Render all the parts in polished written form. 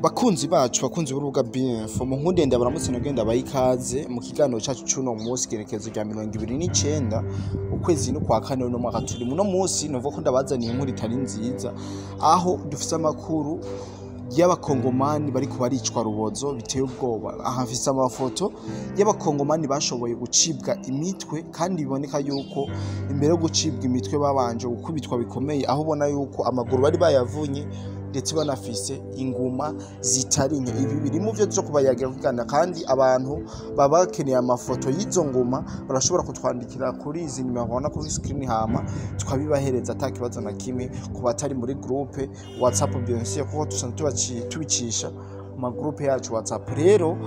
Bakunzi bacu bakunzi b'urubuga BF mu nkundende baramutse nogenda bayikaze mu kiganiro cyacu cuno munsi gerekezo rya 29 ukwezi no kwa kane no mwaka turi muno munsi novuga ko ndabazaniye inkuru itari nziza aho dufise amakuru y'abakongomani bariko baricwa rubozo biteye ubwoba. Aha mfise amafoto y'abakongomani bashoboye gucibwa imitwe kandi biboneka yuko imbere yo gucibwa imitwe babanje gukubitwa bikomeye, aho ubona yuko amaguru bari bayavunye ndetse banafise inguma zitari nke. Ibi biri mu byo kubayagira kugana, kandi abantu babakeneye amafoto y'izo nguma barashobora kutwandikira kuri izi nimero babona kuri screen, hama tukabibahereza atakibazo na kimwe ku batari muri groupe WhatsApp byose, kuko tubicisha mu groupe yacu WhatsApp. Rero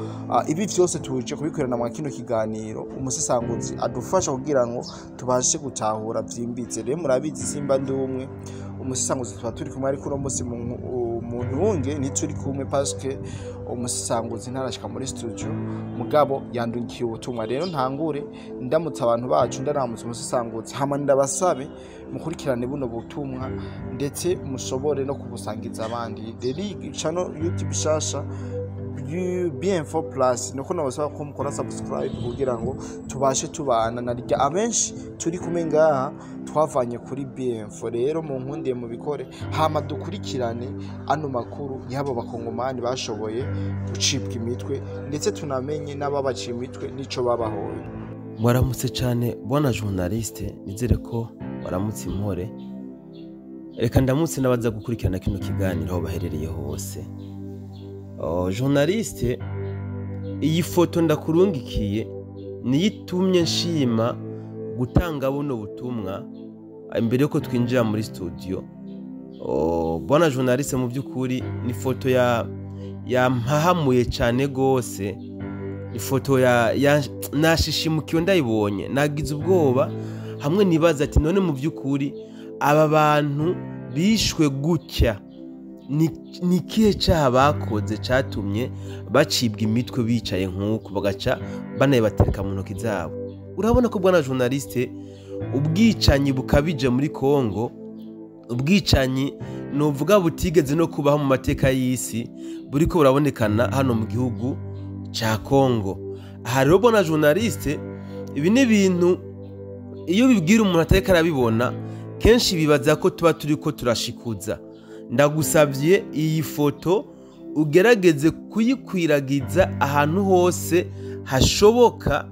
ibi byose tuje kubikorana mu kino kiganiro, umusisanguzi adufasha kugira ngo tubashe gutahura byimbitse. Rero murabizi simba ndi umwe umusisanguzi tuba turi kumwe, ariko uno munsi mu ntunge ntituri kumwe paske umusisanguzi ntarashika muri studio, mugabo yandungiye ubutumwa. Rero ntangure ndamutse abantu bacu, ndaramutse umusisanguzi, hama ndabasabe mukurikirane buno butumwa ndetse mushobore no kubusangiza abandi. Rero channel YouTube shasha BF Plus nuko nabasaba ko mukora subscribe kugira ngo tubashe tubana narya abenshi turi kumenga twavanye kuri BF. Rero mu nkundiye mu bikore, hama dukurikirane ano makuru y'abo bakongomani bashoboye gucibwa imitwe ndetse tunamenye n'ababaciye imitwe nico babahoye. Waramutse cyane bwana journaliste, nizere ko waramutse impore. Reka ndamutse nabaza gukurikirana kino kiganiro aho baherereye hose. Journaliste, iyi foto ndakurungikiye niyitumye nshima gutanga buno butumwa imbere yuko twinjira muri studio. Bwana journaliste, mu byukuri ni foto yampahamuye cyane gose, ni foto nashishimukiye ndayibonye, nagize ubwoba hamwe nibaza ati none mu byukuri aba bantu bishwe gutya ni kihe cyaha bakoze cyatumye bacibwa imitwe bicaye nk'uko bagaca banayibatereka mu ntoki zabo. Urabona ko bwana journaliste, ubwicanyi bukabije muri Congo, ubwicanyi novuga butigeze no kubaho mu mateka y'isi, buriko burabonekana hano mu gihugu cya Congo. Aha rero bwana journaliste, ibi ni ibintu iyo bibwira umuntu ateka arabibona kenshi bibaza ko tuba turiko turashikuza. Ndagusabye iyi foto ugerageze kuyikwiragiza ahantu hose hashoboka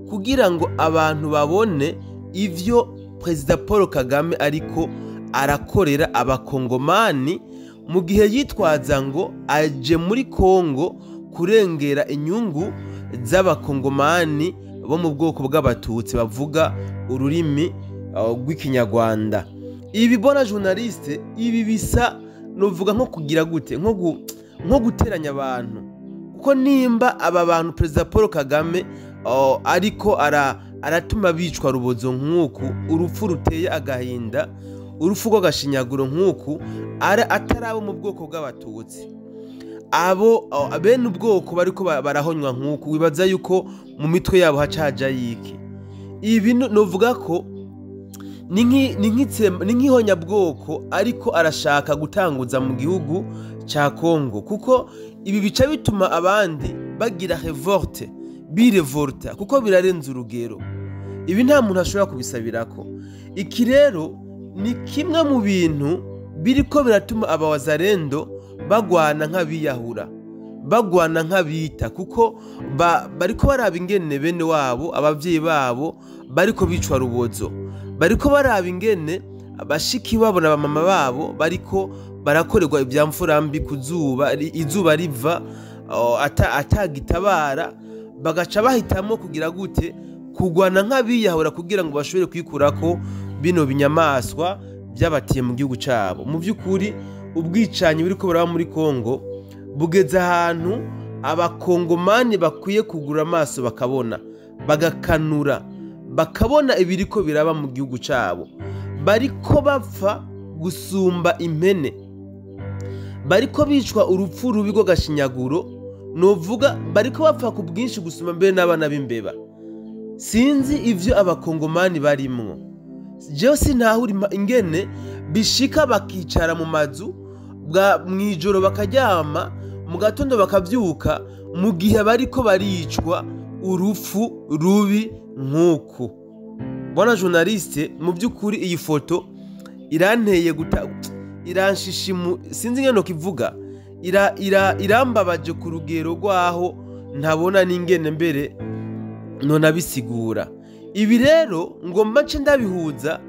kugira ngo abantu babone ivyo President Paul Kagame ariko arakorera abakongomani mu gihe yitwaza ngo aje muri Congo kurengera inyungu z'abakongomani bo mu bwoko bw'abatutsi bavuga ururimi rw'ikinyarwanda. Ibi bona journaliste, ibi bisa novuga nko kugira gute, nko guteranya abantu, kuko nimba aba bantu President Paul Kagame ariko aratuma bicwa rubozo nk'uku, urupfu ruteye agahinda, urupfu rw'agashinyaguro nk'uku, atarabo mu bwoko bw'abatutsi, abo bene ubwoko bariko barahonywa nk'uku, wibaza yuko mu mitwe yabo hacaja yiki. Ibi novuga ko ni nk'ihonyabwoko ariko arashaka gutanguza mu gihugu cya Congo, kuko ibi bica bituma abandi bagira revolte, birevolta, kuko birarenze urugero. Ibi nta muntu ashobora kubisabirako. Iki rero ni kimwe mu bintu biriko biratuma abawazarendo bagwana nk'abiyahura, bagwana nk'abita, kuko bariko baraba ingene bene wabo, abavyeyi babo bariko bicwa rubozo, bariko baraba ingene abashiki babo na bamama babo bariko barakorerwa ibyamfurambi kuzuba, izuba riva atagitabara, bagaca bahitamo kugira gute kugwana nk'abiyahura kugira ngo bashobore kwikurako bino binyamaswa byabatiye mu gihugu cyabo. Mu byukuri ubwicanyi buriko buraba muri Congo bugeze ahantu abakongomani bakwiye kugura amaso bakabona, bagakanura, bakabona ibiriko biraba mu gihugu cyabo. Bariko bapfa gusumba impene, bariko bicwa urupfu rubi rw'agashinyaguro, novuga bariko bapfa ku bwinshi gusumba mbere n'abana b'imbeba. Sinzi ivyo abakongomani barimwo, jewe sinahuri ingene bishika bakicara mu mazu mwijoro bakaryama mu gatondo bakavyuka mu gihe bariko baricwa urupfu rubi nk'uku. Bwana journaliste, mu by'ukuri iyi foto iranteye iranshishimu, sinzi ngeno kivuga, irambabaje ku rugero rwaho ntabona n'ingene mbere none abisigura. Ibi rero ngomba nce ndabihuza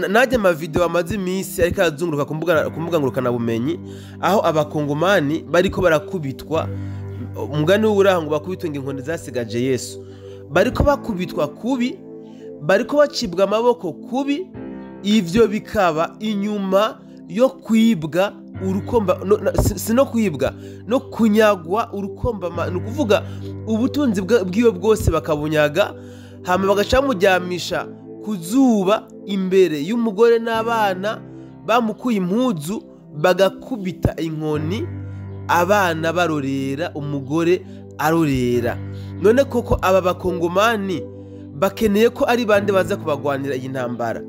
najya amavideo amaze iminsi ariko arazunguruka ku mbuga ngurukanabumenyi, aho abakongomani bariko barakubitwa, umugani w'uraho ngo bakubitwe ngo inkoni zasigaje Yesu, bariko bakubitwa kubi, bariko bacibwa amaboko kubi. Ivyo bikaba inyuma yo kwibwa urukomba, sino kwibwa, no kunyagwa urukomba, ni ukuvuga ubutunzi bw'iyo bwose bakabunyaga, hama bagaca bamuryamisha ku zuba imbere y'umugore n'abana, bamukuye impuzu bagakubita inkoni, abana barorera, umugore arorera. None koko aba bakongomani bakeneye ko ari bande baza kubagwanira iyi ntambara?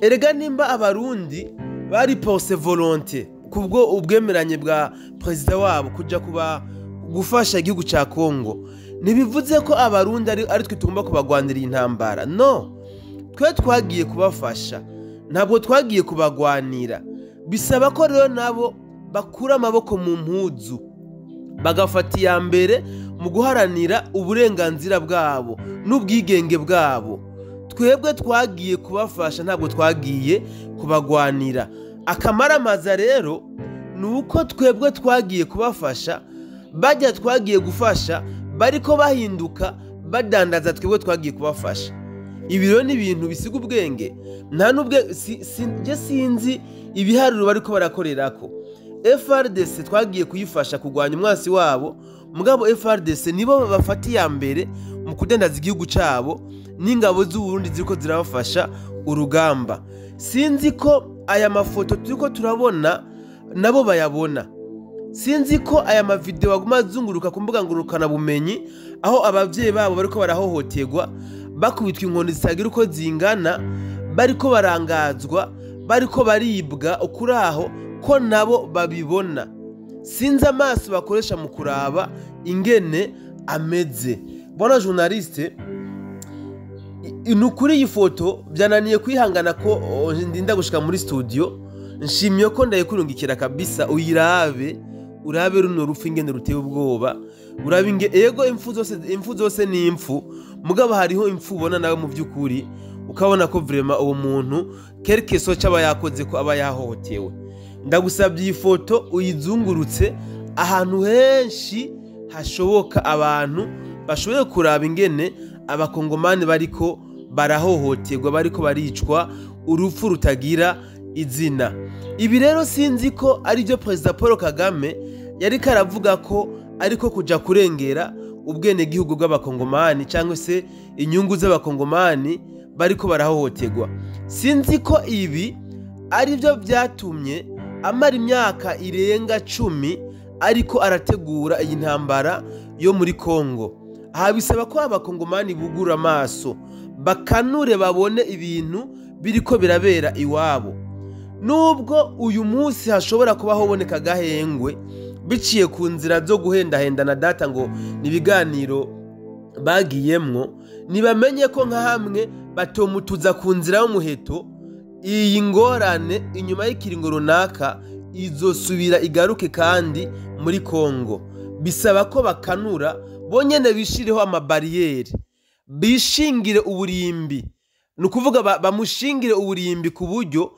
Erega nimba abarundi bari pose volonté kubwo ubwemeranye bwa perezida wabo kuja gufasha igihugu ca Congo, ntibivuze ko abarundi ari twe tugomba kubagwanira iyi ntambara. No, twe twagiye kubafasha, ntabwo twagiye kubagwanira. Bisaba ko rero nabo bakura amaboko mu mpuzu, bagafata iya mbere mu guharanira uburenganzira bwabo n'ubwigenge bwabo. Twebwe twagiye kubafasha, ntabwo twagiye kubagwanira. Akamaramaza rero ni uko twebwe twagiye kubafasha, bajya twagiye gufasha bariko bahinduka badandaza twebwe twagiye kubafasha. Ibi rero ni ibintu bisiga ubwenge, nta nubwe sinzi ibiharuro bariko barakorerako. FRDC twagiye kuyifasha kugwanya umwasi wabo, mugabo FRDC nibo bafata iya mbere mu kudendaza igihugu cabo, n'ingabo z'Uburundi ziriko zirabafasha urugamba. Sinzi ko aya mafoto turiko turabona nabo bayabona, sinzi ko aya mavideo aguma azunguruka ku mbuga ngurukanabumenyi, aho abavyeyi babo bariko barahohoterwa, bakubitwa inkoni zitagira uko zingana, bariko barangazwa, bariko baribwa ukuraho, ko nabo babibona. Sinzi amaso bakoresha mu kuraba ingene ameze. Bona journaliste, inukuri iyi foto byananiye kwihangana ko ndinda gushika muri studio. Nshimiye ko ndayikurungikira kabisa, urabe runo rufu ingene ruteye ubwoba, urabe ego impfu zose ni impfu, mugabo hariho impfu ubona nawe mu by'ukuri ukabona ko vraiment uwo muntu quelque chose cyaba yakoze ko aba yahohotewe. Ndagusabye iyi foto uyizungurutse ahantu henshi hashoboka, abantu bashoboye kuraba ingene abakongomani bariko barahohoterwa, bariko baricwa urupfu rutagira izina. Ibi rero sinzi ko ari byo Perezida Paul Kagame yariko aravuga ko ariko kuja kurengera ubwenegihugu bw'abakongomani cyangwa se inyungu z'abakongomani bariko barahohoterwa. Sinzi ko ibi ari byo byatumye amara imyaka irenga 10 ariko arategura iyi ntambara yo muri Congo. Aha bisaba ko abakongomani bugura amaso, bakanure babone ibintu biriko birabera iwabo. Nubwo uyu munsi hashobora kuba hoboneka gahengwe biciye ku nzira zo guhendahendana data ngo nibiganiro bagiyemwo, nibamenye ko nka hamwe batomutuza ku nzira y'umuheto, iyi ngorane inyuma y'ikiringo runaka izosubira igaruke kandi muri Congo. Bisaba ko bakanura bonyene bishireho amabariyeri, bishingire uburimbi, nukuvuga bamushingire uburimbi ku buryo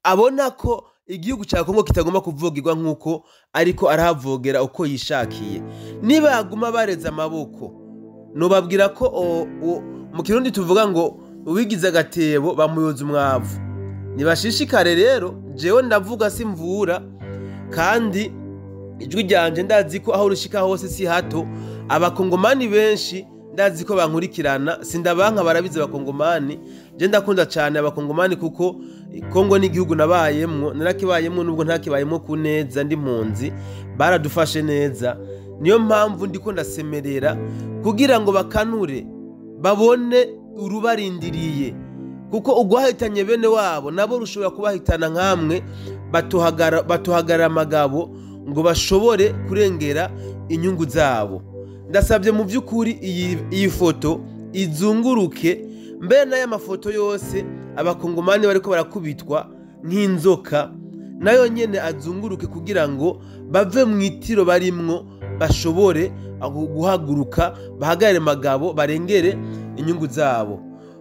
abona ko igihugu cya Congo kitagomba kuvugirwa nk'uko ariko arahavogera uko yishakiye. Niba yaguma bareza amaboko, nobabwira ko mu Kirundi tuvuga ngo uwigize agatebo bamuyoza umwavu. Nibashishikare rero, jewe ndavuga simvura, kandi ijwi ryanje ndazi ko aho rushika hose si hato. Abakongomani benshi ndazi ko bankurikirana, sindabanka barabize abakongomani. Je ndakunda cyane abakongomani kuko Congo ni igihugu nabayemwo, narakibayemwo nubwo ntakibayemwo ku neza, ndi mpunzi, baradufashe neza. Niyo mpamvu ndiko ndasemerera kugira ngo bakanure babone urubarindiriye, kuko ugwahitanye bene wabo nabo rushobora kubahitana nkamwe. Batuhagara amagabo ngo bashobore kurengera inyungu zabo. Ndasabye mu by'ukuri iyi foto izunguruke, mbere n'aya mafoto yose abakongomani bariko barakubitwa nk'inzoka nayo nyene azunguruke kugira ngo bave mu itiro barimwo bashobore guhaguruka bahagarare magabo barengere inyungu zabo.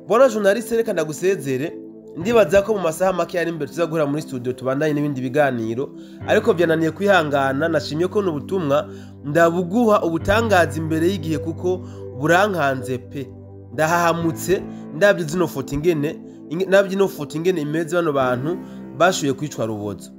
Bona journaliste, reka ndagusezere, ndibaza ko mu masaha make ari imbere tuzagura muri studio tubandanye n'ibindi biganiro, ariko byananiye kwihangana. Nashimye ko n'ubutumwa ndabuguha ubutangaza imbere y'igihe kuko burankanze pe, ndahahamutse ndabye zino foto ingene imeze bano bantu bashuye kwicwa rubozo.